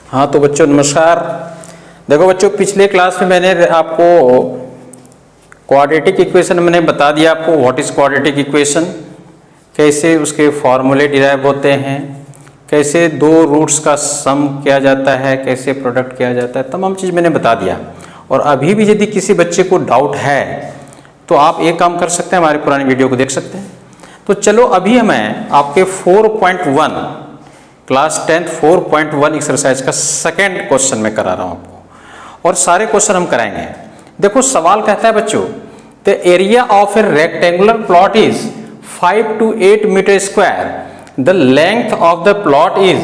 हाँ तो बच्चों नमस्कार। देखो बच्चों, पिछले क्लास में मैंने आपको क्वाड्रेटिक इक्वेशन मैंने बता दिया आपको व्हाट इज क्वाड्रेटिक इक्वेशन, कैसे उसके फॉर्मूले डिराइव होते हैं, कैसे दो रूट्स का सम किया जाता है, कैसे प्रोडक्ट किया जाता है, तमाम चीज़ मैंने बता दिया। और अभी भी यदि किसी बच्चे को डाउट है तो आप एक काम कर सकते हैं, हमारी पुरानी वीडियो को देख सकते हैं। तो चलो अभी मैं आपके 4.1 क्लास 10 4.1 एक्सरसाइज का सेकेंड क्वेश्चन में करा रहा हूं आपको, और सारे क्वेश्चन हम कराएंगे। देखो सवाल कहता है बच्चों, the area of a rectangular plot is 5 to 8 metre square, the length of the plot is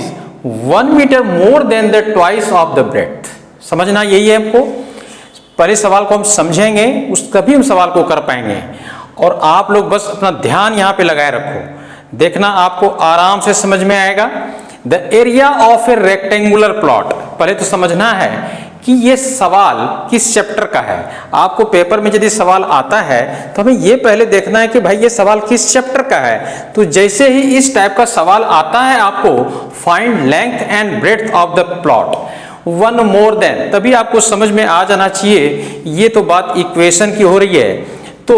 1 metre more than the twice of the breadth. समझना यही है हमको, पहले सवाल को हम समझेंगे उस तभी हम सवाल को कर पाएंगे। और आप लोग बस अपना ध्यान यहाँ पे लगाए रखो, देखना आपको आराम से समझ में आएगा। The area of a rectangular plot, पहले तो समझना है कि ये सवाल किस चैप्टर का है। आपको पेपर में यदि सवाल आता है तो हमें ये पहले देखना है कि भाई ये सवाल किस चैप्टर का है। तो जैसे ही इस टाइप का सवाल आता है आपको find length and breadth of the plot 1 more than, तभी आपको समझ में आ जाना चाहिए ये तो बात इक्वेशन की हो रही है। तो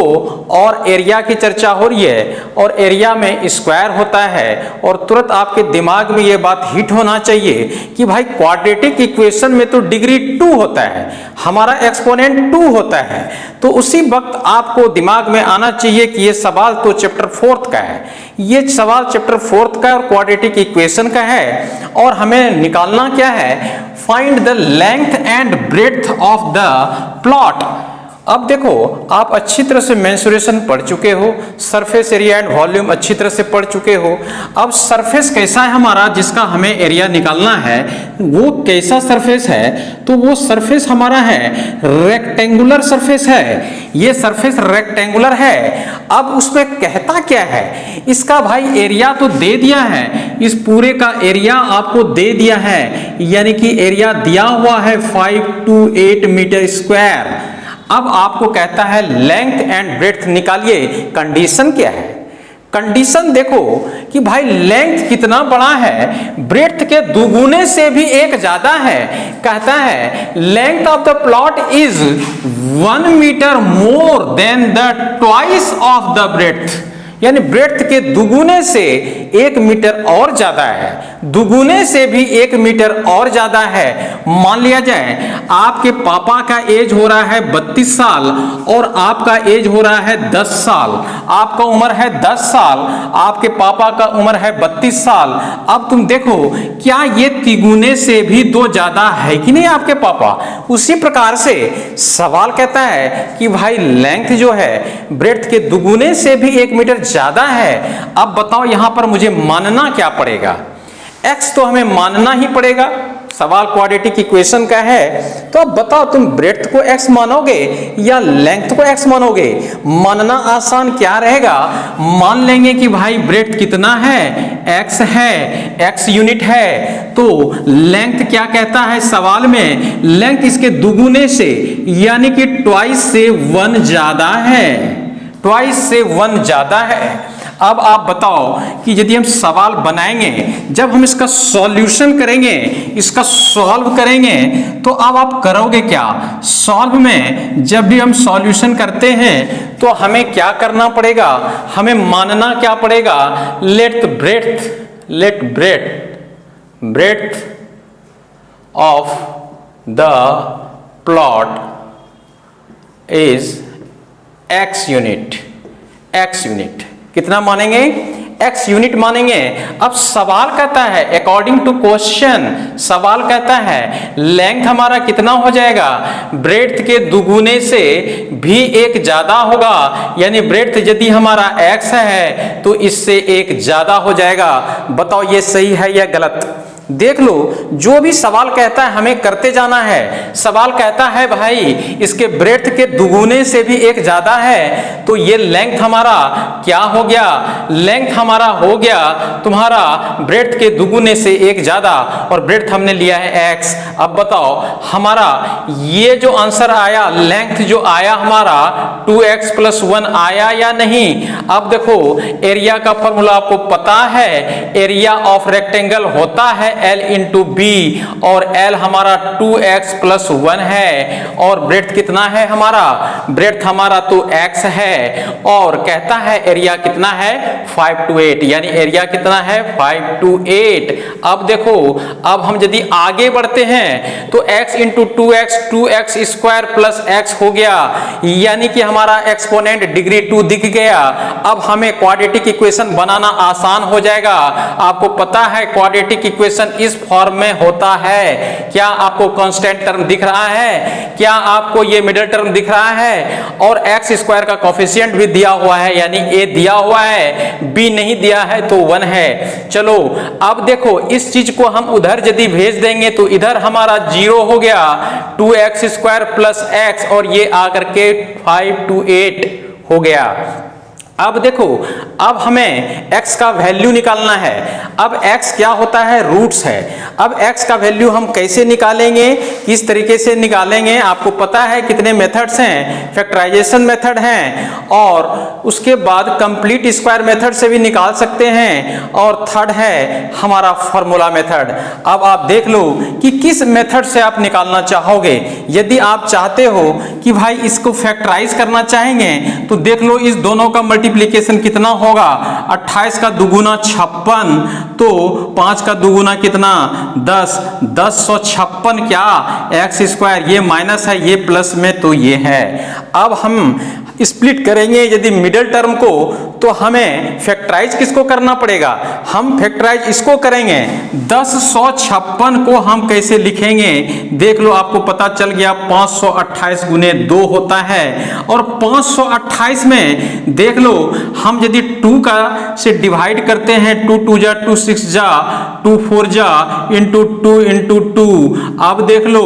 और एरिया की चर्चा हो रही है, और एरिया में स्क्वायर होता है, और तुरंत आपके दिमाग में ये बात हिट होना चाहिए कि भाई क्वाड्रेटिक इक्वेशन में तो डिग्री 2 होता है, हमारा एक्सपोनेंट 2 होता है। तो उसी वक्त आपको दिमाग में आना चाहिए कि ये सवाल तो चैप्टर 4 का है, ये सवाल चैप्टर 4 का और क्वाड्रेटिक इक्वेशन का है। और हमें निकालना क्या है, find the length and breadth of the plot. अब देखो आप अच्छी तरह से मेंसुरेशन पढ़ चुके हो, सरफेस एरिया एंड वॉल्यूम अच्छी तरह से पढ़ चुके हो। अब सरफेस कैसा है हमारा जिसका हमें एरिया निकालना है, वो कैसा सरफेस है, तो वो सरफेस हमारा है रेक्टेंगुलर सरफेस है। ये सरफेस रेक्टेंगुलर है। अब उसमें कहता क्या है, इसका भाई एरिया तो दे दिया है, इस पूरे का एरिया आपको दे दिया है, यानी कि एरिया दिया हुआ है 5 to 8 मीटर स्क्वायर। अब आपको कहता है लेंथ एंड ब्रेड्थ निकालिए। कंडीशन क्या है, कंडीशन देखो कि भाई लेंथ कितना बड़ा है, ब्रेड्थ के दुगुने से भी एक ज्यादा है। कहता है length of the plot is 1 metre more than the twice of the breadth, यानी ब्रेड्थ के दुगुने से 1 मीटर और ज्यादा है, दुगुने से भी 1 मीटर और ज्यादा है। मान लिया जाए आपके पापा का एज हो रहा है 32 साल और आपका एज हो रहा है 10 साल। आपका उम्र है 10 साल, आपके पापा का उम्र है 32 साल। अब तुम देखो क्या ये तिगुने से भी 2 ज्यादा है कि नहीं आपके पापा। उसी प्रकार से सवाल कहता है कि भाई लेंथ जो है ब्रेड्थ के दुगुने से भी 1 मीटर ज्यादा है। अब बताओ यहां पर मुझे मानना क्या पड़ेगा, x तो हमें मानना ही पड़ेगा, सवाल क्वाड्रेटिक इक्वेशन का है। तो अब बताओ तुम ब्रेड्थ को x मानोगे या लेंथ को x मानोगे। मानना आसान क्या रहेगा, मान लेंगे कि भाई ब्रेड्थ कितना है, x है, x यूनिट है। तो लेंथ क्या कहता है सवाल में, लेंथ इसके दुगुने से यानी कि ट्वाइस से 1 ज्यादा है, ट्वाइस से 1 ज्यादा है। अब आप बताओ कि यदि हम सवाल बनाएंगे, जब हम इसका सॉल्यूशन करेंगे, इसका सॉल्व करेंगे, तो अब आप करोगे क्या, सॉल्व में जब भी हम सॉल्यूशन करते हैं तो हमें क्या करना पड़ेगा, हमें मानना क्या पड़ेगा, let breadth of the plot is x unit. कितना मानेंगे, x यूनिट मानेंगे। अब सवाल कहता है अकॉर्डिंग टू क्वेश्चन, सवाल कहता है लेंथ हमारा कितना हो जाएगा, ब्रेड्थ के दुगुने से भी 1 ज्यादा होगा, यानी ब्रेड्थ यदि हमारा x है तो इससे 1 ज्यादा हो जाएगा। बताओ ये सही है या गलत। देख लो, जो भी सवाल कहता है हमें करते जाना है। सवाल कहता है भाई इसके ब्रेड्थ के दुगुने से भी 1 ज्यादा है, तो ये लेंथ हमारा क्या हो गया, लेंथ हमारा हो गया तुम्हारा ब्रेड्थ के दुगुने से 1 ज्यादा, और ब्रेड्थ हमने लिया है x। अब बताओ हमारा ये जो आंसर आया, लेंथ जो आया हमारा 2x + 1 आया या नहीं। अब देखो एरिया का फॉर्मूला आपको पता है, एरिया ऑफ रेक्टेंगल होता है L इंटू बी और L हमारा 2x प्लस 1 है और ब्रेड्थ कितना है हमारा, ब्रेड्थ हमारा तो x है और कहता है एरिया कितना है 5 to 8, यानी एरिया कितना है 5 to 8। अब देखो, अब हम यदि आगे बढ़ते हैं तो x into 2x square plus x हो गया, यानी कि हमारा एक्सपोनेंट डिग्री 2 दिख गया। अब हमें क्वाड्रेटिक इक्वेशन बनाना आसान हो जाएगा। आपको पता है क्वाड्रेटिक इक्वेशन इस फॉर्म में होता है। क्या आपको कांस्टेंट टर्म दिख रहा है, क्या आपको ये मिडिल टर्म दिख रहा है, और एक्स स्क्वायर का कोफिशिएंट भी दिया हुआ है, यानी a दिया हुआ है, b नहीं दिया है तो 1 है। चलो अब देखो, इस चीज को हम उधर यदि भेज देंगे तो इधर हमारा 0 हो गया, 2x स्क्वायर प्लस x और ये आकर के 5 to 8 हो गया। अब देखो, अब हमें x का वैल्यू निकालना है। अब x क्या होता है, रूट्स है। अब x का वैल्यू हम कैसे निकालेंगे, किस तरीके से निकालेंगे, आपको पता है कितने मेथड्स हैं, फैक्टराइजेशन मेथड हैं और उसके बाद कंप्लीट स्क्वायर मेथड से भी निकाल सकते हैं और थर्ड है हमारा फॉर्मूला मेथड। अब आप देख लो कि किस मेथड से आप निकालना चाहोगे। यदि आप चाहते हो कि भाई इसको फैक्टराइज करना चाहेंगे तो देख लो, इस दोनों का मल्टीप्लिकेशन कितना होगा, 28 का दुगुना 56, तो 5 का दुगुना कितना 10, 1056 क्या एक्स स्क्वायर, ये माइनस है ये प्लस में तो ये है। अब हम स्प्लिट करेंगे यदि मिडिल टर्म को तो हमें फैक्टराइज किसको करना पड़ेगा, हम फैक्टराइज इसको करेंगे। 1056 को हम कैसे लिखेंगे, देख लो आपको पता चल गया 528 गुने 2 होता है और 528 में देख लो हम यदि 2 का से डिवाइड करते हैं, 2 2 जा 2 6 जा 2 4 जा इंटू 2 इंटू 2। अब देख लो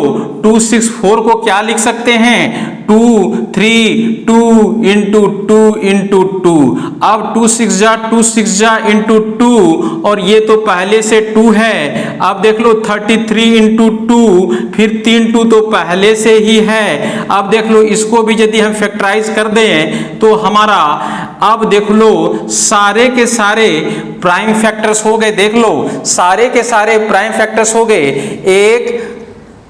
2 6 4 को क्या लिख सकते हैं, 2 3 2 इंटू 2 इंटू 2। अब 2 6 जा इंटू 2 और ये तो पहले से 2 है। अब देख लो 33 इंटू 2, फिर 3 2 तो पहले से ही है। अब देख लो इसको भी यदि हम फैक्टराइज कर दें तो हमारा, अब देख लो सारे के सारे प्राइम फैक्टर्स हो गए, देख लो सारे के सारे प्राइम फैक्टर्स हो गए। 1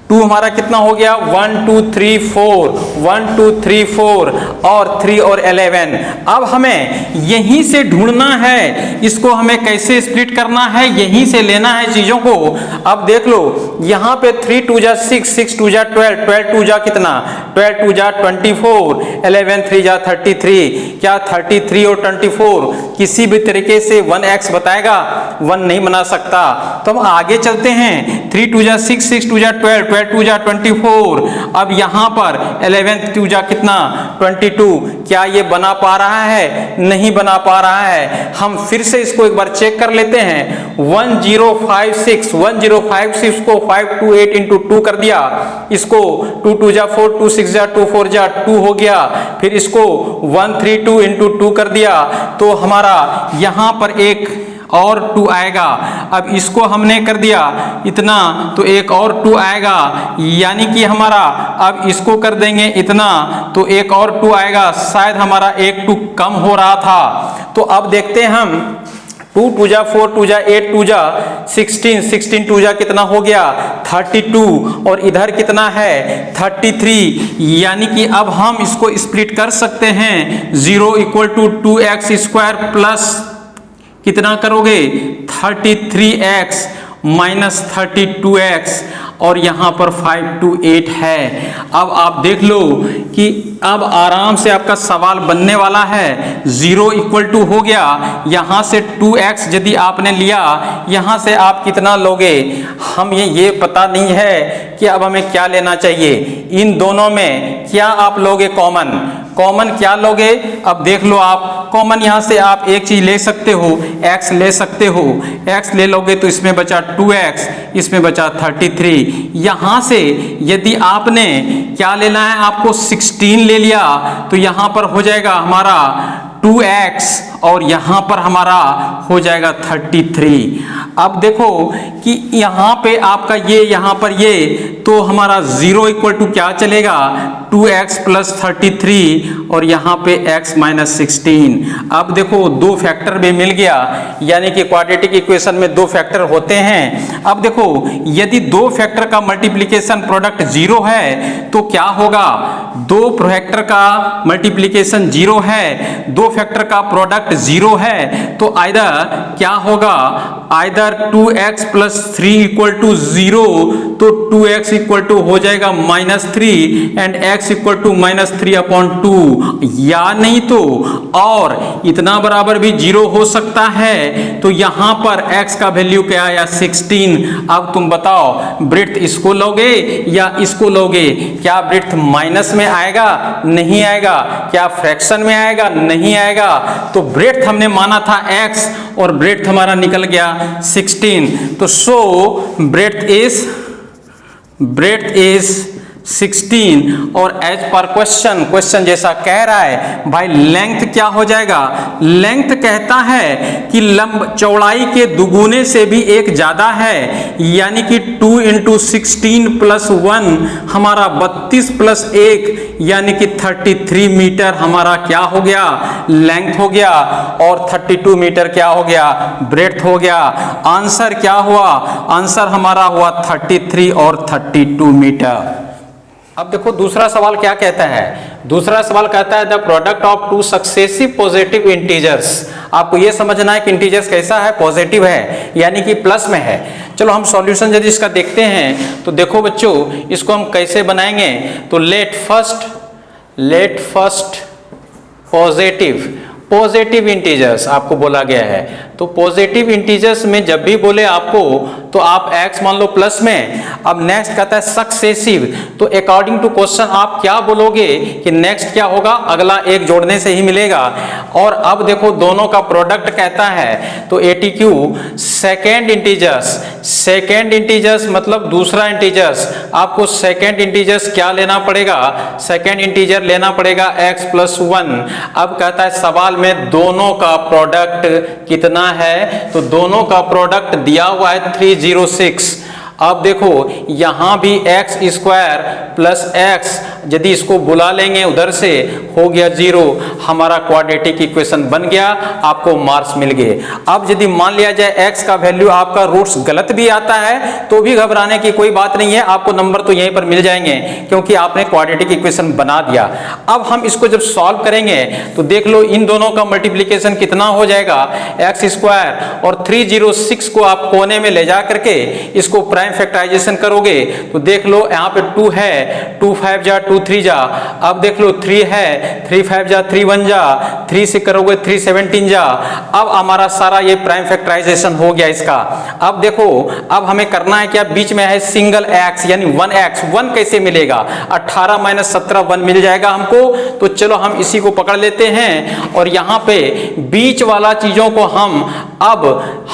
2 हमारा कितना हो गया 1 2 3 4, 1 2 3 4 और 3 और 11। अब हमें यहीं से ढूंढना है, इसको हमें कैसे स्प्लिट करना है, यहीं से लेना है चीजों को। अब देख लो यहाँ पे 3 2 जा 6, 6 2 जा 12, 12 2 जा कितना 12 2 जा 24, 11 3 जा 33। क्या 33 और 24 किसी भी तरीके से 1x बताएगा, 1 नहीं बना सकता। तो हम आगे चलते हैं, 3 2 जा 6, 6 2 जा 12, 12 2 जा 24। अब यहाँ पर 11 2 जा कितना 22। क्या ये बना पा रहा है, नहीं बना पा रहा है। हम फिर से इसको एक बार चेक कर लेते हैं। 1056 को 5 2 8 इंटू 2 कर दिया, इसको 2 2 जा 4, 2 6 जा 2 4 जा 2 हो गया। फिर इसको 132 इंटू 2 कर दिया तो हमारा यहाँ पर एक और 2 आएगा। अब इसको हमने कर दिया इतना तो एक और 2 आएगा, यानी कि हमारा अब इसको कर देंगे इतना तो एक और 2 आएगा। शायद हमारा एक 2 कम हो रहा था। तो अब देखते हैं हम 2 2 जा 4, 2 जा 8, 2 जा 16, 16 2 जा कितना हो गया 32 और इधर कितना है 33। यानी कि अब हम इसको स्प्लिट कर सकते हैं। 0 equal to 2x square plus कितना करोगे 33x माइनस 32x और यहाँ पर 5 to 8 है। अब आप देख लो कि अब आराम से आपका सवाल बनने वाला है। 0 इक्वल टू हो गया, यहाँ से 2x यदि आपने लिया, यहाँ से आप कितना लोगे, हम ये पता नहीं है कि अब हमें क्या लेना चाहिए। इन दोनों में क्या आप लोगे कॉमन, कॉमन क्या लोगे। अब देख लो आप कॉमन यहाँ से आप एक चीज ले सकते हो, x ले सकते हो। x ले लोगे तो इसमें बचा 2x, इसमें बचा 33। यहाँ से यदि आपने क्या लेना है, आपको 16 ले लिया तो यहाँ पर हो जाएगा हमारा 2x और यहाँ पर हमारा हो जाएगा 33। अब देखो कि यहाँ पे आपका ये यहाँ पर ये तो हमारा 0 इक्वल टू क्या चलेगा 2x प्लस 33 और यहाँ पे x माइनस 16। अब देखो दो फैक्टर भी मिल गया, यानी कि क्वाड्रेटिक इक्वेशन में दो फैक्टर होते हैं। अब देखो यदि दो फैक्टर का मल्टीप्लिकेशन प्रोडक्ट 0 है तो क्या होगा, दो फैक्टर का मल्टीप्लिकेशन 0 है, दो फैक्टर का प्रोडक्ट 0 है तो आइदर क्या होगा, either 2x plus 3 equal to 0 तो 2x इक्वल टू हो जाएगा -3 एंड x इक्वल टू -3/2, या नहीं तो और इतना बराबर भी 0 हो सकता है। तो यहां पर x का वैल्यू क्या आया 16। अब तुम बताओ ब्रेड्थ इसको लोगे या इसको लोगे, क्या ब्रेड्थ माइनस में आएगा, नहीं आएगा, क्या फ्रैक्शन में आएगा, नहीं आएगा। तो ब्रेड्थ हमने माना था x और ब्रेड्थ हमारा निकल गया 16। तो सो ब्रेड्थ इज 16 और एज पर क्वेश्चन जैसा कह रहा है भाई लेंथ क्या हो जाएगा, लेंथ कहता है कि लंब चौड़ाई के दुगुने से भी एक ज्यादा है, यानी कि 2 × 16 + 1 हमारा 32 + 1 यानी कि 33 मीटर हमारा क्या हो गया, लेंथ हो गया, और 32 मीटर क्या हो गया, ब्रेड्थ हो गया। आंसर क्या हुआ, आंसर हमारा हुआ 33 और 32 मीटर। अब देखो दूसरा सवाल क्या कहता है, दूसरा सवाल कहता है the product of two successive positive integers. आपको यह समझना है कि इंटीजर्स कैसा है, पॉजिटिव है यानी कि प्लस में है। चलो हम सॉल्यूशन यदि इसका देखते हैं तो देखो बच्चों इसको हम कैसे बनाएंगे, तो लेट फर्स्ट पॉजिटिव इंटीजर्स आपको बोला गया है। तो पॉजिटिव इंटीजर्स में जब भी बोले आपको तो आप x मान लो प्लस में। अब नेक्स्ट कहता है सक्सेसिव, तो अकॉर्डिंग टू क्वेश्चन आप क्या बोलोगे कि नेक्स्ट क्या होगा, अगला एक जोड़ने से ही मिलेगा। और अब देखो दोनों का प्रोडक्ट कहता है तो ATQ सेकेंड इंटीजर्स मतलब दूसरा इंटीजर्स, आपको सेकेंड इंटीजर्स क्या लेना पड़ेगा, सेकेंड इंटीजर लेना पड़ेगा x + 1। अब कहता है सवाल में दोनों का प्रोडक्ट कितना है, तो दोनों का प्रोडक्ट दिया हुआ है 306। अब देखो यहां भी x² + x, यदि इसको बुला लेंगे उधर से हो गया 0, हमारा क्वाड्रेटिक इक्वेशन बन गया, आपको मार्क्स मिल गए। अब यदि मान लिया जाए x का वैल्यू आपका रूट्स गलत भी आता है तो भी घबराने की कोई बात नहीं है, आपको नंबर तो यहीं पर मिल जाएंगे क्योंकि आपने क्वाड्रेटिक इक्वेशन बना दिया। अब हम इसको जब सॉल्व करेंगे तो देख लो इन दोनों का मल्टीप्लिकेशन कितना हो जाएगा, x² और 306 को आप कोने में ले जा करके इसको प्राइम फैक्टराइजेशन करोगे तो देख लो यहाँ पे 2 है, 2 5 जा 2 3 जा। अब देख लो 3 है, 3 5 जा 3 1 जा, 3 से करोगे 3 17 जा। अब हमारा सारा ये प्राइम फैक्टराइजेशन हो गया इसका। अब देखो अब हमें करना है क्या, बीच में है सिंगल x यानी 1x, 1 कैसे मिलेगा, 18 - 17 1 मिल जाएगा हमको। तो चलो हम इसी को पकड़ लेते हैं और यहाँ पे बीच वाला चीजों को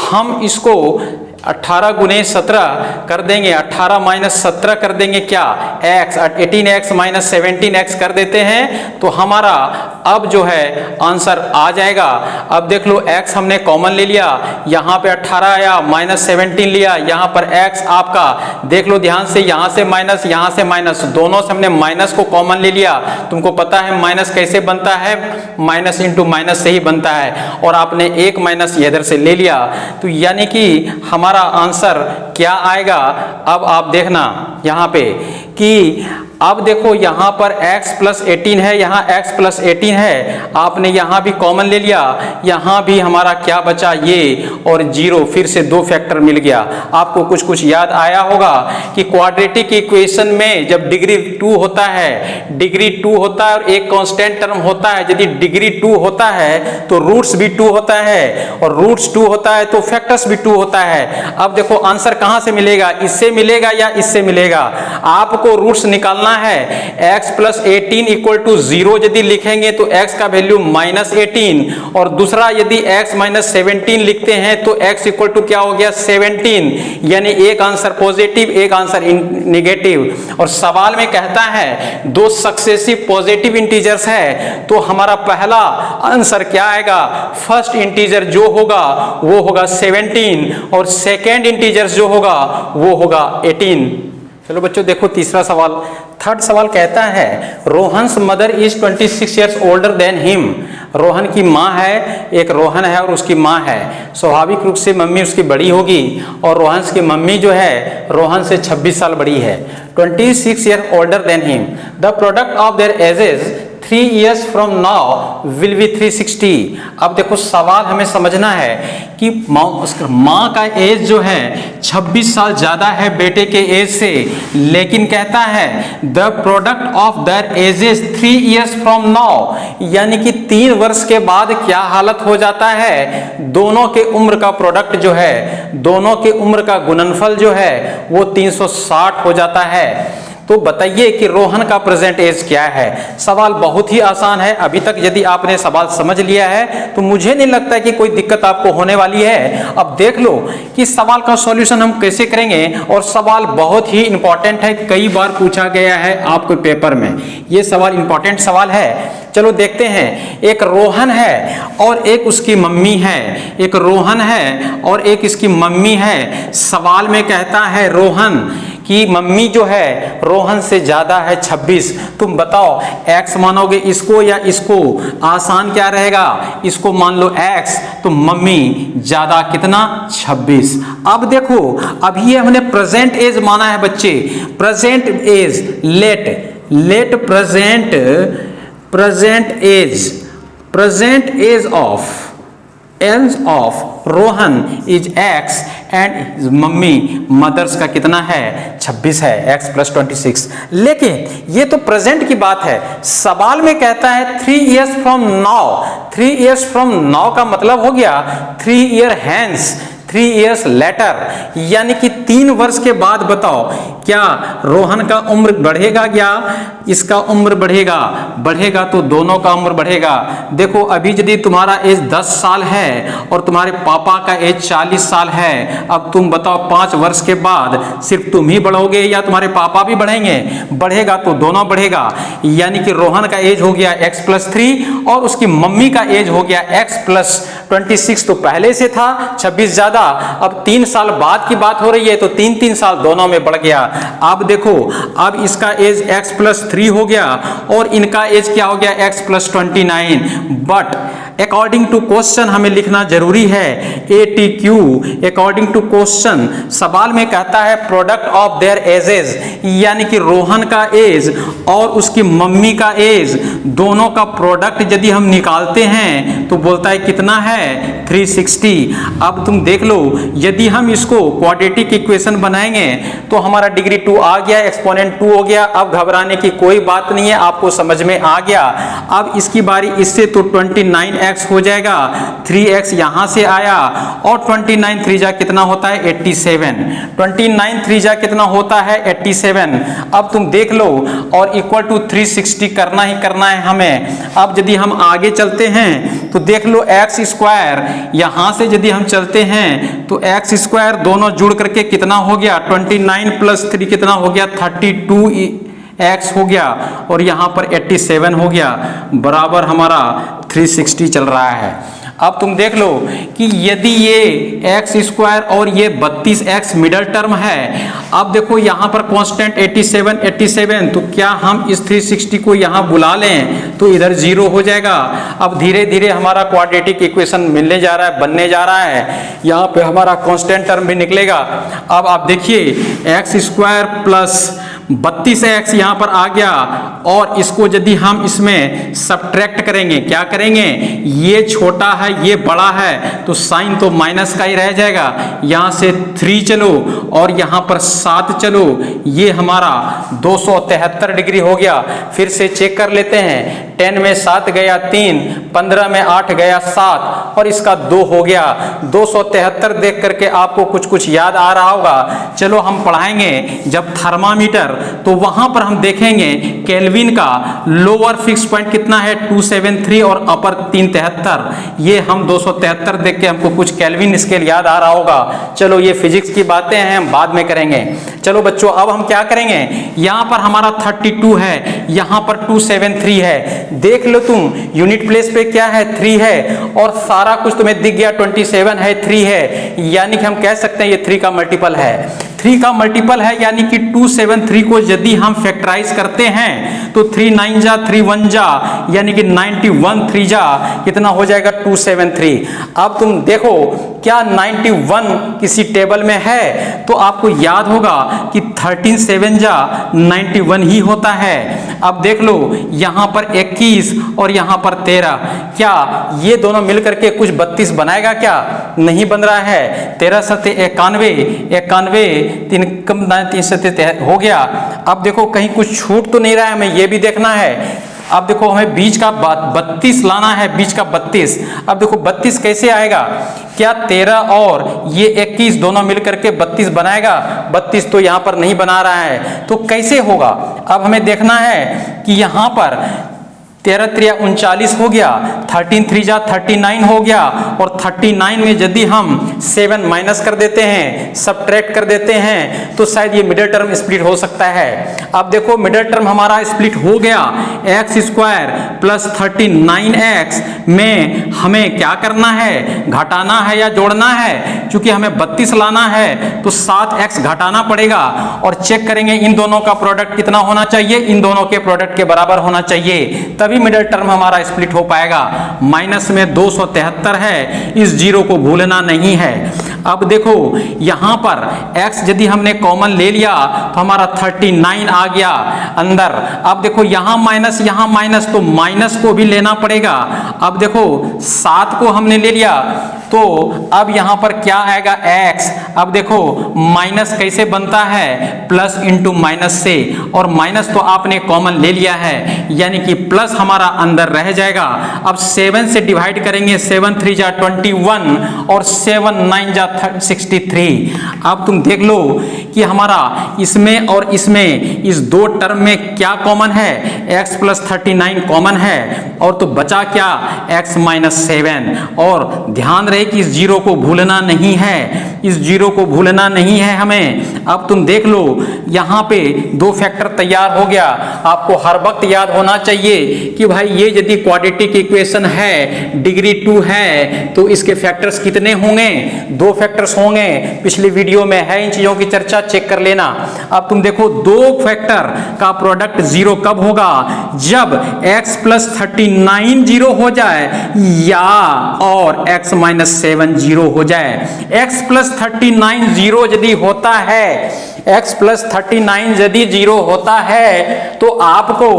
हम इसको 18 × 17 कर देंगे, 18 - 17 कर देंगे क्या x, 18x - 17x कर देते हैं तो हमारा अब जो है आंसर आ जाएगा। अब देख लो x हमने कॉमन ले लिया, यहाँ पे 18 आया, -17 लिया, यहाँ पर x आपका देख लो ध्यान से, यहाँ से माइनस, यहाँ से माइनस, दोनों से हमने माइनस को कॉमन ले लिया। तुमको पता है माइनस कैसे बनता है, माइनस इंटू माइनस से ही बनता है, और आपने एक माइनस इधर से ले लिया। तो यानी कि हमारा आंसर क्या आएगा, अब आप देखना यहां पे कि अब देखो यहां पर x + 18 है, यहां x + 18 है, आपने यहां भी कॉमन ले लिया, यहां भी हमारा क्या बचा ये और 0, फिर से 2 फैक्टर मिल गया। आपको कुछ याद आया होगा कि क्वाड्रेटिक इक्वेशन में जब डिग्री 2 होता है, डिग्री 2 होता है और एक कांस्टेंट टर्म होता है, यदि डिग्री 2 होता है तो रूट्स भी 2 होता है, और रूट्स 2 होता है तो फैक्टर्स भी 2 होता है। अब देखो आंसर कहां से मिलेगा, इससे मिलेगा या इससे मिलेगा, आपको रूट्स निकालना निकालना है x प्लस 18 इक्वल टू 0 यदि लिखेंगे तो x का वैल्यू माइनस 18, और दूसरा यदि x माइनस 17 लिखते हैं तो x इक्वल टू क्या हो गया 17, यानी एक आंसर पॉजिटिव एक आंसर नेगेटिव। और सवाल में कहता है दो सक्सेसिव पॉजिटिव इंटीजर्स है, तो हमारा पहला आंसर क्या आएगा, फर्स्ट इंटीजर जो होगा वो होगा 17 और सेकेंड इंटीजर जो होगा वो होगा 18। चलो बच्चों देखो तीसरा सवाल। थर्ड सवाल कहता है Rohan's mother is 26 years older than him. Rohan की माँ है, एक रोहन है और उसकी माँ है, स्वाभाविक रूप से मम्मी उसकी बड़ी होगी और रोहन्स की मम्मी जो है रोहन से 26 साल बड़ी है। 26 year older than him, the product of their edges 3 years from now will be 360। अब देखो सवाल हमें समझना है कि माँ का एज जो है 26 साल ज्यादा है बेटे के एज से, लेकिन कहता है the product of their edges 3 years from now, यानी कि 3 वर्ष के बाद क्या हालत हो जाता है, दोनों के उम्र का प्रोडक्ट जो है, दोनों के उम्र का गुणनफल जो है वो 360 हो जाता है। तो बताइए कि रोहन का प्रेजेंट एज क्या है। सवाल बहुत ही आसान है, अभी तक यदि आपने सवाल समझ लिया है तो मुझे नहीं लगता कि कोई दिक्कत आपको होने वाली है। अब देख लो कि सवाल का सॉल्यूशन हम कैसे करेंगे, और सवाल बहुत ही इंपॉर्टेंट है, कई बार पूछा गया है आपके पेपर में, ये सवाल इंपॉर्टेंट सवाल है। चलो देखते हैं, एक रोहन है और एक उसकी मम्मी है, एक रोहन है और एक इसकी मम्मी है। सवाल में कहता है रोहन की मम्मी जो है रोहन से ज्यादा है 26। तुम बताओ x मानोगे इसको या इसको, आसान क्या रहेगा, इसको मान लो x, तो मम्मी ज्यादा कितना 26। अब देखो अभी ये हमने प्रेजेंट एज माना है बच्चे, present age let present age of Rohan is x and mummy mother's का कितना है 26 है, x प्लस 26। लेकिन ये तो प्रेजेंट की बात है, सवाल में कहता है 3 years from now। 3 years from now का मतलब हो गया 3 year hence, 3 years later, यानी कि 3 वर्ष के बाद बताओ क्या रोहन का उम्र बढ़ेगा या इसका उम्र बढ़ेगा तो दोनों का उम्र बढ़ेगा। देखो अभी यदि तुम्हारा एज 10 साल है और तुम्हारे पापा का एज 40 साल है, अब तुम बताओ 5 वर्ष के बाद सिर्फ तुम ही बढ़ोगे या तुम्हारे पापा भी बढ़ेंगे, बढ़ेगा तो दोनों बढ़ेगा, यानी कि रोहन का एज हो गया x प्लस 3 और उसकी मम्मी का एज हो गया x प्लस 26। तो पहले से था 26 ज्यादा, अब 3 साल बाद की बात हो रही है तो 3 साल दोनों में बढ़ गया। अब देखो अब इसका एज x प्लस 3 हो गया और इनका एज क्या हो गया x plus 29। But according to question हमें लिखना जरूरी है ATQ, अकॉर्डिंग टू क्वेश्चन। सवाल में कहता है प्रोडक्ट ऑफ देयर एजेस, यानी कि रोहन का एज और उसकी मम्मी का एज दोनों का प्रोडक्ट यदि हम निकालते हैं तो बोलता है कितना है 360। अब तुम देख लो यदि हम इसको क्वाड्रेटिक इक्वेशन बनाएंगे तो हमारा डिग्री 2 आ गया, एक्सपोनेंट 2 हो गया। अब घबराने की कोई बात नहीं है, आपको समझ में आ गया। अब इसकी बारी इससे तो 29x हो जाएगा, 3x यहां से आया और 29 3 जा कितना होता है 87, 29 3 जा कितना होता है 87। अब तुम देख लो और इक्वल टू 360 करना ही करना है हमें। अब यदि हम आगे चलते हैं तो देख लो x स्क्वायर, यहां से यदि हम चलते हैं तो x स्क्वायर दोनों जुड़ करके कितना हो गया 29 प्लस 3 कितना हो गया 32x हो गया और यहां पर 87 हो गया, बराबर हमारा 360 चल रहा है। अब तुम देख लो कि यदि ये x स्क्वायर और ये 32x मिडल टर्म है, अब देखो यहाँ पर कांस्टेंट 87, तो क्या हम इस 360 को यहाँ बुला लें तो इधर 0 हो जाएगा। अब धीरे धीरे हमारा क्वाड्रेटिक इक्वेशन मिलने जा रहा है, बनने जा रहा है, यहाँ पे हमारा कांस्टेंट टर्म भी निकलेगा। अब आप देखिए x स्क्वायर प्लस 32x यहाँ पर आ गया और इसको यदि हम इसमें सब्ट्रैक्ट करेंगे, क्या करेंगे, ये छोटा है ये बड़ा है तो साइन तो माइनस का ही रह जाएगा। यहाँ से 3 चलो और यहाँ पर 7 चलो, ये हमारा 273 डिग्री हो गया। फिर से चेक कर लेते हैं, 10 में 7 गया 3, 15 में 8 गया 7 और इसका 2 हो गया। 273 देख करके आपको कुछ कुछ याद आ रहा होगा। चलो हम पढ़ाएंगे जब थर्मामीटर, तो वहां पर हम देखेंगे केल्विन का लोअर फिक्स पॉइंट कितना है 273 और अपर 373। ये हम 273 देख के हमको कुछ केल्विन स्केल याद आ रहा होगा। चलो ये फिजिक्स की बातें हैं, हम बाद में करेंगे। चलो बच्चों अब हम क्या करेंगे, यहां पर हमारा 32 है, यहां पर 273 है। देख लो तुम यूनिट प्लेस पे क्या है 3 है और सारा कुछ तुम्हें दिख गया 27 है 3 है, यानी कि हम कह सकते हैं ये 3 का मल्टीपल है। 3 का मल्टीपल है यानी कि 273 को यदि हम फैक्टराइज करते हैं तो 3 9 जा 3 1 जा यानी कि 91 3 जा कितना हो जाएगा 273। अब तुम देखो क्या 91 किसी टेबल में है तो आपको याद होगा कि 13 7 जा 91 ही होता है। अब देख लो यहाँ पर 21 और यहाँ पर 13, क्या ये दोनों मिलकर के कुछ 32 बनाएगा, क्या नहीं बन रहा है। 13 सत्य 91 3 कम 3 सत्य हो गया। अब देखो कहीं कुछ छूट तो नहीं रहा है, हमें ये भी देखना है। अब देखो हमें बीच का 32 लाना है, बीच का 32। अब देखो 32 कैसे आएगा, क्या 13 और ये 21 दोनों मिलकर के 32 बनाएगा, 32 तो यहाँ पर नहीं बना रहा है, तो कैसे होगा। अब हमें देखना है कि यहाँ पर 13 3 39 हो गया, 13 3 जा 39 हो गया और 39 में यदि हम 7 माइनस कर देते हैं, सब्ट्रैक्ट कर देते हैं तो शायद ये मिडिल टर्म स्प्लिट हो सकता है। अब देखो मिडिल टर्म हमारा स्प्लिट हो गया, एक्स स्क्वायर प्लस 39x में हमें क्या करना है, घटाना है या जोड़ना है। चूंकि हमें 32 लाना है तो 7x घटाना पड़ेगा और चेक करेंगे इन दोनों का प्रोडक्ट कितना होना चाहिए, इन दोनों के प्रोडक्ट के बराबर होना चाहिए, तभी मिडिल टर्म हमारा स्प्लिट हो पाएगा। माइनस में 273 है, इस जीरो को भूलना नहीं है। अब देखो यहां पर x यदि हमने कॉमन ले लिया तो हमारा 39 आ गया अंदर। अब देखो यहां माइनस तो माइनस को भी लेना पड़ेगा। अब देखो 7 को हमने ले लिया तो अब यहां पर क्या आएगा x। अब देखो माइनस कैसे बनता है, प्लस इंटू माइनस से, और माइनस तो आपने कॉमन ले लिया है यानी कि प्लस हमारा अंदर रह जाएगा। अब 7 से डिवाइड करेंगे, 7 3 जा 21 और 7 9 जा 63। अब तुम देख लो कि हमारा इसमें और इसमें इस दो टर्म में क्या कॉमन है, x प्लस 39 कॉमन है और तो बचा क्या x माइनस 7। और ध्यान रहे कि इस जीरो को भूलना नहीं है, इस जीरो को भूलना नहीं है हमें। अब तुम देख लो यहाँ पे 2 फैक्टर तैयार हो गया। आपको हर वक्त याद होना चाहिए कि भाई ये यदि क्वाड्रेटिक इक्वेशन है, डिग्री 2 है तो इसके फैक्टर्स कितने होंगे, 2 फैक्टर्स होंगे। पिछली वीडियो में है इन चीजों की चर्चा, चेक कर लेना। अब तुम देखो 2 फैक्टर का प्रोडक्ट 0 कब होगा, जब x प्लस 39 0 हो जाए या और x माइनस 7 0 हो जाए। x प्लस 39 0 यदि होता है, x प्लस 39 यदि 0 होता है तो आपको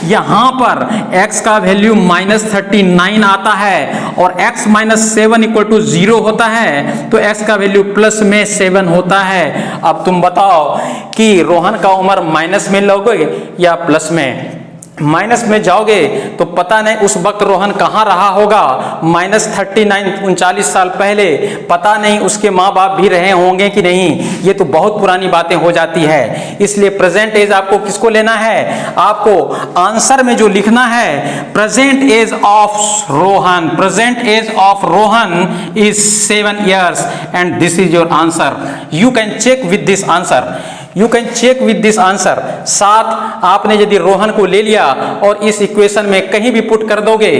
यहां पर x का वैल्यू माइनस 39 आता है और x माइनस 7 इक्वल टू 0 होता है तो x का वैल्यू प्लस में 7 होता है। अब तुम बताओ कि रोहन का उम्र माइनस में लोगे या प्लस में। माइनस में जाओगे तो पता नहीं उस वक्त रोहन कहाँ रहा होगा, माइनस 39 39 साल पहले, पता नहीं उसके माँ बाप भी रहे होंगे कि नहीं। ये तो बहुत पुरानी बातें हो जाती है। इसलिए प्रेजेंट एज आपको किसको लेना है, आपको आंसर में जो लिखना है present age of Rohan, present age of Rohan is 7 years and this is your answer. You can check with this answer, you can check with this answer. 7 आपने यदि रोहन को ले लिया और इस इक्वेशन में कहीं भी पुट कर दोगे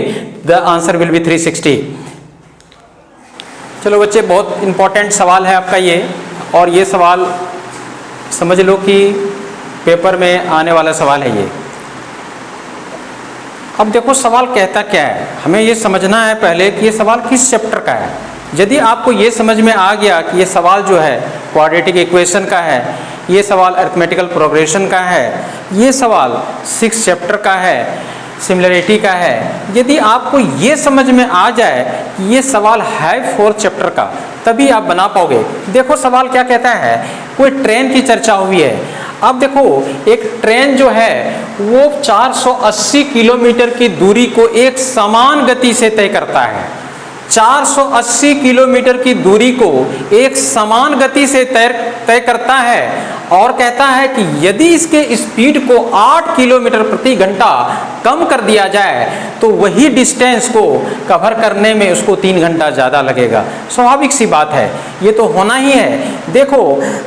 द आंसर विल बी 360। चलो बच्चे बहुत इंपॉर्टेंट सवाल है आपका ये, और ये सवाल समझ लो कि पेपर में आने वाला सवाल है ये। अब देखो सवाल कहता क्या है, हमें ये समझना है पहले कि ये सवाल किस चैप्टर का है। यदि आपको ये समझ में आ गया कि ये सवाल जो है क्वाड्रेटिक इक्वेशन का है, ये सवाल अरिथमेटिकल प्रोग्रेशन का है, ये सवाल 6 चैप्टर का है, सिमिलरिटी का है, यदि आपको ये समझ में आ जाए कि ये सवाल है 4 चैप्टर का, तभी आप बना पाओगे। देखो सवाल क्या कहता है, कोई ट्रेन की चर्चा हुई है। अब देखो एक ट्रेन जो है वो 480 किलोमीटर की दूरी को एक समान गति से तय करता है। 480 किलोमीटर की दूरी को एक समान गति से तय करता है और कहता है कि यदि इसके स्पीड को 8 किलोमीटर प्रति घंटा कम कर दिया जाए तो वही डिस्टेंस को कवर करने में उसको 3 घंटा ज़्यादा लगेगा। स्वाभाविक सी बात है, ये तो होना ही है। देखो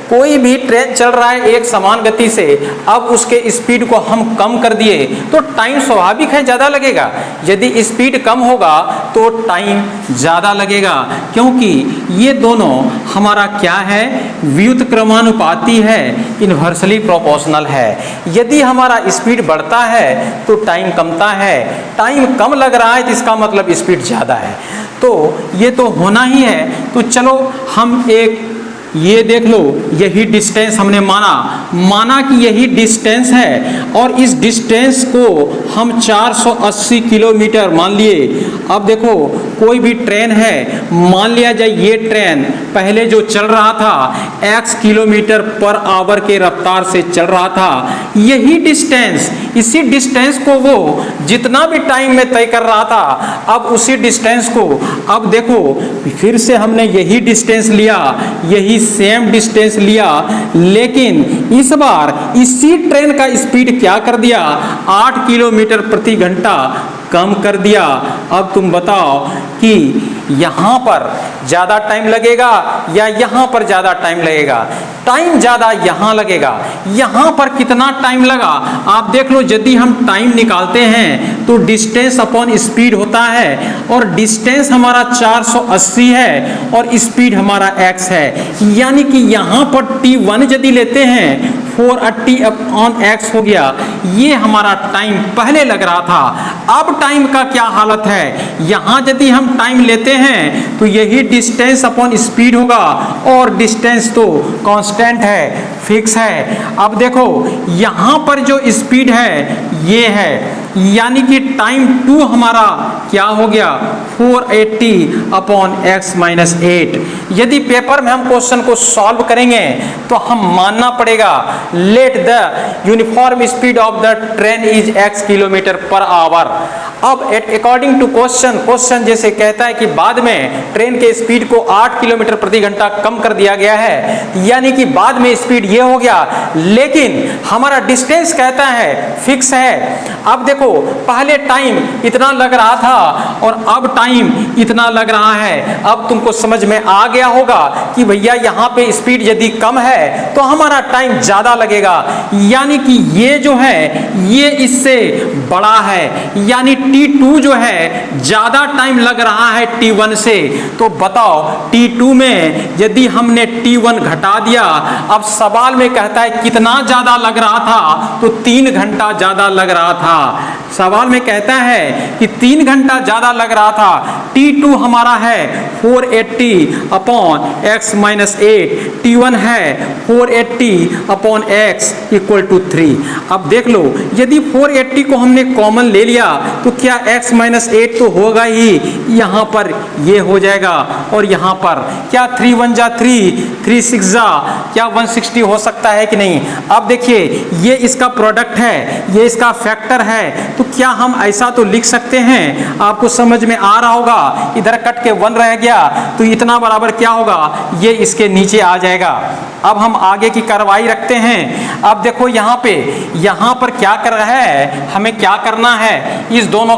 कोई भी ट्रेन चल रहा है एक समान गति से, अब उसके स्पीड को हम कम कर दिए तो टाइम स्वाभाविक है ज़्यादा लगेगा। यदि स्पीड कम होगा तो टाइम ज़्यादा लगेगा, क्योंकि ये दोनों हमारा क्या है, व्युत्क्रमानुपाती है, इन्वर्सली प्रोपोर्शनल है। यदि हमारा स्पीड बढ़ता है तो टाइम कमता है, टाइम कम लग रहा है तो इसका मतलब स्पीड ज़्यादा है, तो ये तो होना ही है। तो चलो हम एक ये देख लो, यही डिस्टेंस हमने माना कि यही डिस्टेंस है और इस डिस्टेंस को हम 480 किलोमीटर मान लिए। अब देखो कोई भी ट्रेन है, मान लिया जाए ये ट्रेन पहले जो चल रहा था x किलोमीटर पर आवर के रफ्तार से चल रहा था, यही डिस्टेंस, इसी डिस्टेंस को वो जितना भी टाइम में तय कर रहा था, अब उसी डिस्टेंस को, अब देखो फिर से हमने यही डिस्टेंस लिया, यही सेम डिस्टेंस लिया, लेकिन इस बार इसी ट्रेन का स्पीड क्या कर दिया, 8 किलोमीटर प्रति घंटा कम कर दिया। अब तुम बताओ कि यहाँ पर ज़्यादा टाइम लगेगा या यहाँ पर ज़्यादा टाइम लगेगा? टाइम ज़्यादा यहाँ लगेगा। यहाँ पर कितना टाइम लगा आप देख लो। यदि हम टाइम निकालते हैं तो डिस्टेंस अपॉन स्पीड होता है और डिस्टेंस हमारा 480 है और स्पीड हमारा x है, यानी कि यहाँ पर t1 यदि लेते हैं 480 अपॉन x हो गया। ये हमारा टाइम पहले लग रहा था। अब टाइम का क्या हालत है, यहाँ यदि हम टाइम लेते हैं तो यही डिस्टेंस अपॉन स्पीड होगा और डिस्टेंस तो कांस्टेंट है, फिक्स है। अब देखो यहाँ पर जो स्पीड है ये है, यानी कि टाइम 2 हमारा क्या हो गया 480 अपॉन x माइनस 8। यदि पेपर में हम क्वेश्चन को सॉल्व करेंगे तो हम मानना पड़ेगा let the uniform speed of the train is x kilometre per hour. अब अकॉर्डिंग टू क्वेश्चन जैसे कहता है कि बाद में ट्रेन के स्पीड को 8 किलोमीटर प्रति घंटा कम कर दिया गया है, यानी कि बाद में स्पीड ये हो गया, लेकिन हमारा डिस्टेंस कहता है फिक्स है। अब देखो पहले टाइम इतना लग रहा था और अब टाइम इतना लग रहा है। अब तुमको समझ में आ गया होगा कि भैया यहाँ पे स्पीड यदि कम है तो हमारा टाइम ज़्यादा लगेगा, यानी कि ये जो है ये इससे बड़ा है, यानी T2 जो है ज़्यादा टाइम लग रहा है T1 से। तो बताओ T2 में यदि हमने T1 घटा दिया, अब सवाल में कहता है कितना ज़्यादा लग रहा था, तो 3 घंटा ज़्यादा लग रहा था। सवाल में कहता है कि 3 घंटा ज़्यादा लग रहा था। T2 हमारा है 480 अपॉन x माइनस 8, T1 है 480 अपॉन x इक्वल टू 3। अब देख लो यदि 480 को हमने कॉमन ले लिया तो क्या x माइनस 8 तो होगा ही, यहाँ पर ये हो जाएगा और यहाँ पर क्या 3 1 जा 3, 3 6 जा क्या 160 हो सकता है कि नहीं। अब देखिए ये इसका प्रोडक्ट है, ये इसका फैक्टर है, तो क्या हम ऐसा तो लिख सकते हैं, आपको समझ में आ रहा होगा। इधर कट के 1 रह गया तो इतना बराबर क्या होगा, ये इसके नीचे आ जाएगा। अब हम आगे की कार्रवाई रखते हैं। अब देखो यहाँ पर क्या कर रहा है, हमें क्या करना है, इस दोनों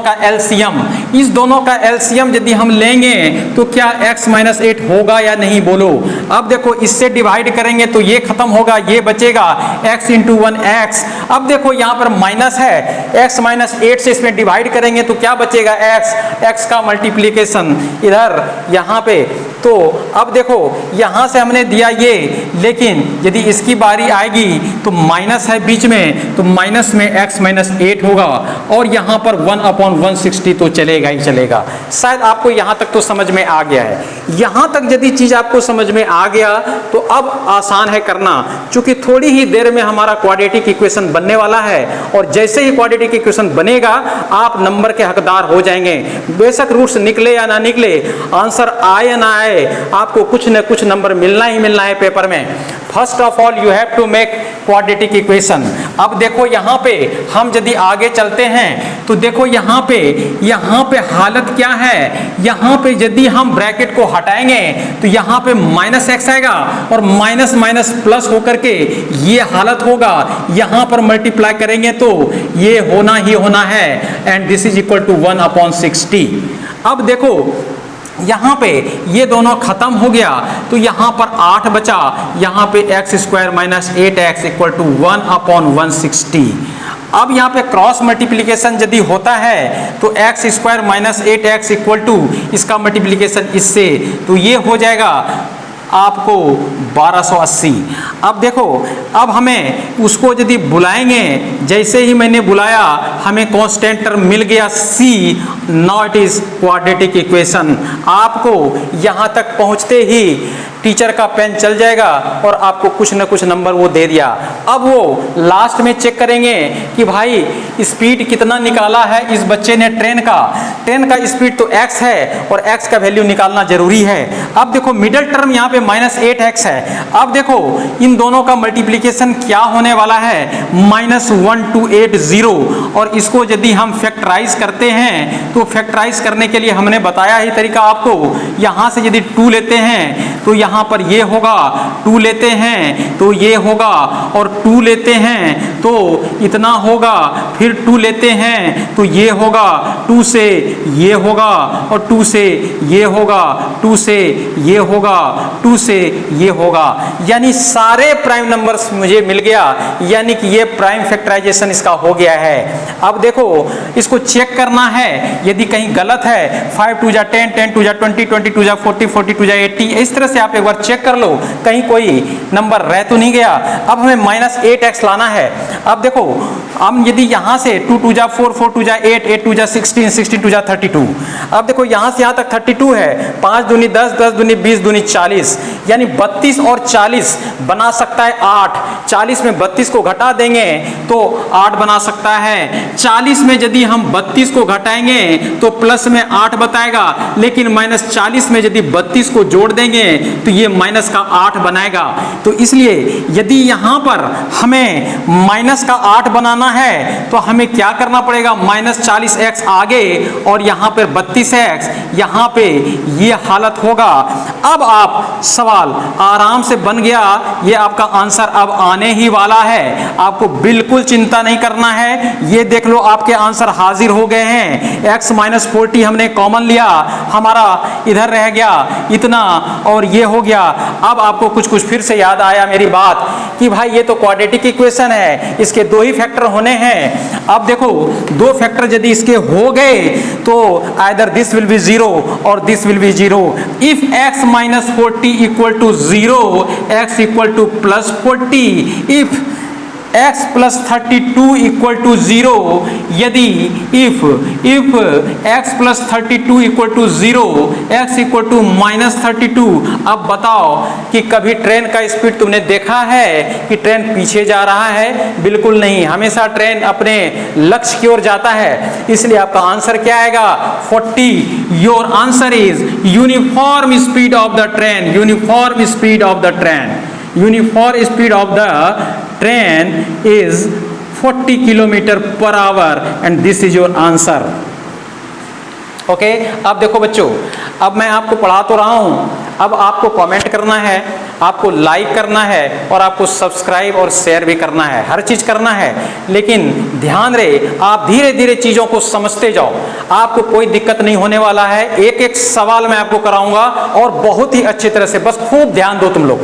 का एलसीएम यदि हम लेंगे तो क्या x माइनस 8 होगा या नहीं, बोलो। अब देखो इससे डिवाइड करेंगे तो ये खत्म होगा, ये बचेगा x इंटू 1 x। अब देखो यहाँ पर माइनस है, x -8 से इसमें डिवाइड करेंगे तो क्या बचेगा, x का मल्टीप्लिकेशन इधर यहाँ पे। तो अब देखो यहाँ से हमने दिया ये, लेकिन यदि इसकी बारी आएगी तो माइनस है बीच में, तो माइनस में x -8 होगा और यहाँ पर 1/160 तो चलेगा ही चलेगा। शायद आपको यहाँ तक तो समझ में आ गया है। यहाँ तक यदि चीज़ आपको समझ में आ गया तो अब आसान है करना, क्योंकि थोड़ी ही देर में हमारा क्वाड्रेटिक इक्वेशन बनने वाला है और जैसे ही क्वाड्रेटिक इक्वेशन बनेगा आप नंबर के हकदार हो जाएंगे। बेशक रूट्स निकले या ना निकले, आंसर आए या ना आए, आपको कुछ न कुछ नंबर मिलना ही मिलना है पेपर में। First of all you have to make quadratic equation. अब देखो यहाँ पे हम यदि आगे चलते हैं तो देखो यहाँ पे हालत क्या है। यहाँ पे यदि हम ब्रैकेट को हटाएंगे तो यहाँ पे -x आएगा और माइनस माइनस प्लस होकर के ये हालत होगा। यहाँ पर मल्टीप्लाई करेंगे तो ये होना ही होना है, and this is equal to 1/60। अब देखो यहाँ पे ये दोनों खत्म हो गया तो यहाँ पर 8 बचा, यहाँ पे x² - 8x इक्वल टू 1/160। अब यहाँ पे क्रॉस मल्टीप्लिकेशन यदि होता है तो x² - 8x इक्वल टू इसका मल्टीप्लिकेशन इससे, तो ये हो जाएगा आपको 1280। अब देखो अब हमें उसको यदि बुलाएंगे, जैसे ही मैंने बुलाया हमें कांस्टेंट टर्म मिल गया c। Now it is quadratic equation. आपको यहाँ तक पहुँचते ही टीचर का पेन चल जाएगा और आपको कुछ न कुछ नंबर वो दे दिया। अब वो लास्ट में चेक करेंगे कि भाई स्पीड कितना निकाला है इस बच्चे ने ट्रेन का स्पीड तो x है और x का वैल्यू निकालना जरूरी है। अब देखो मिडिल टर्म यहाँ पे -8x है। अब देखो इन दोनों का मल्टीप्लिकेशन क्या होने वाला है, -1280, और इसको यदि हम फैक्टराइज करते हैं तो फैक्टराइज करने के लिए हमने बताया ही तरीका आपको। यहाँ से यदि 2 लेते हैं तो यहाँ पर ये होगा, 2 लेते हैं तो ये होगा, और 2 लेते हैं तो इतना होगा, फिर 2 लेते हैं तो ये होगा, 2 से ये होगा और 2 से ये होगा, 2 से ये होगा, 2 से ये होगा। यानी सारे प्राइम नंबर्स मुझे मिल गया, यानी कि ये प्राइम फैक्टराइजेशन इसका हो गया है। अब देखो इसको चेक करना है, यदि कहीं गलत है 5 2 जा 10, 10 2 जा 20, 20 2 जा 40, 40 2 जा 80, इस तरह से आप एक बार चेक कर लो कहीं कोई नंबर रह तो नहीं गया। अब हमें -8x लाना है। अब देखो हम यदि यहाँ से 2 2 जा 4, 4 2 जा 8, 8 2 जा 16, 16 2 जा 32। अब देखो यहाँ से यहाँ तक 32 है, 5 दूनी 10, 10 दूनी 20, दूनी 40, यानी 32 और 40 बना सकता है 8। 40 में 32 को घटा देंगे तो 8 बना सकता है। 40 में यदि हम 32 को घटाएंगे तो प्लस में 8 बताएगा, लेकिन -40 में यदि 32 को जोड़ देंगे तो ये माइनस का 8 बनाएगा। तो इसलिए यदि यहाँ पर हमें माइनस का 8 बनाना है तो हमें क्या करना पड़ेगा, -40x आगे और यहाँ पर 32x, यहाँ पे ये हालत होगा। अब आप सवाल आराम से बन गया, ये आपका आंसर अब आने ही वाला है, आपको बिल्कुल चिंता नहीं करना है। ये देख लो आपके आंसर हाजिर हो गए हैं। x -40 हमने कॉमन लिया, हमारा इधर रह गया इतना और ये हो गया। अब आपको कुछ कुछ फिर से याद आया मेरी बात कि भाई ये तो क्वाड्रेटिक इक्वेशन है, इसके 2 ही फैक्टर होने हैं। अब देखो 2 फैक्टर यदि इसके हो गए तो आइदर दिस विल बी 0 और this will be 0। If x -40 equal to 0, x equal to +40, if x + 32 equal to 0, यदि if x + 32 equal to 0, x equal to -32। अब बताओ कि कभी ट्रेन का स्पीड तुमने देखा है कि ट्रेन पीछे जा रहा है? बिल्कुल नहीं, हमेशा ट्रेन अपने लक्ष्य की ओर जाता है। इसलिए आपका आंसर क्या आएगा, 40। Your answer is uniform speed of the train, uniform speed of the train, uniform speed of the train is 40 km/h and this is your answer। Okay, अब देखो बच्चों, अब मैं आपको पढ़ा तो रहा हूँ, अब आपको कमेंट करना है, आपको लाइक करना है और आपको सब्सक्राइब और शेयर भी करना है, हर चीज़ करना है। लेकिन ध्यान रहे आप धीरे धीरे चीज़ों को समझते जाओ, आपको कोई दिक्कत नहीं होने वाला है। एक एक सवाल मैं आपको कराऊंगा और बहुत ही अच्छी तरह से, बस खूब ध्यान दो तुम लोग।